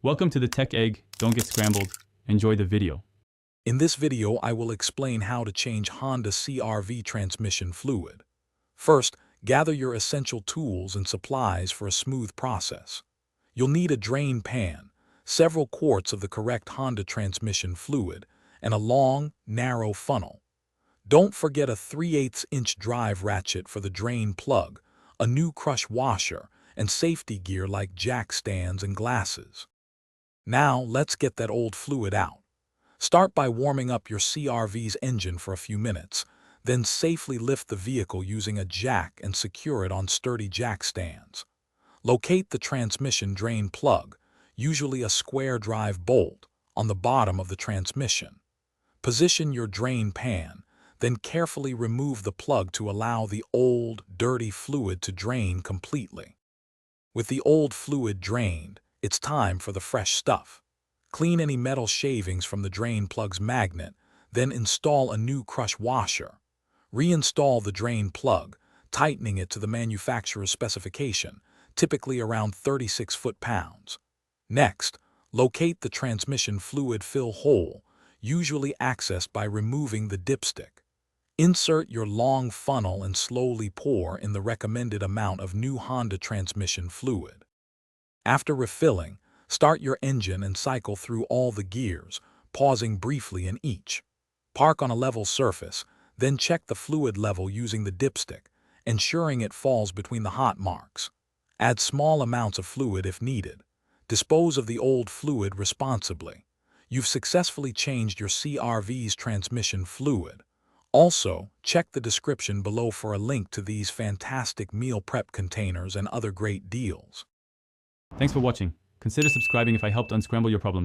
Welcome to the Tech Egg. Don't get scrambled. Enjoy the video. In this video, I will explain how to change Honda CRV transmission fluid. First, gather your essential tools and supplies for a smooth process. You'll need a drain pan, several quarts of the correct Honda transmission fluid, and a long, narrow funnel. Don't forget a 3/8-inch drive ratchet for the drain plug, a new crush washer, and safety gear like jack stands and glasses. Now, let's get that old fluid out. Start by warming up your CRV's engine for a few minutes, then safely lift the vehicle using a jack and secure it on sturdy jack stands. Locate the transmission drain plug, usually a square drive bolt, on the bottom of the transmission. Position your drain pan, then carefully remove the plug to allow the old, dirty fluid to drain completely. With the old fluid drained, it's time for the fresh stuff. Clean any metal shavings from the drain plug's magnet, then install a new crush washer. Reinstall the drain plug, tightening it to the manufacturer's specification, typically around 36 foot-pounds. Next, locate the transmission fluid fill hole, usually accessed by removing the dipstick. Insert your long funnel and slowly pour in the recommended amount of new Honda transmission fluid. After refilling, start your engine and cycle through all the gears, pausing briefly in each. Park on a level surface, then check the fluid level using the dipstick, ensuring it falls between the hot marks. Add small amounts of fluid if needed. Dispose of the old fluid responsibly. You've successfully changed your CRV's transmission fluid. Also, check the description below for a link to these fantastic meal prep containers and other great deals. Thanks for watching. Consider subscribing if I helped unscramble your problems.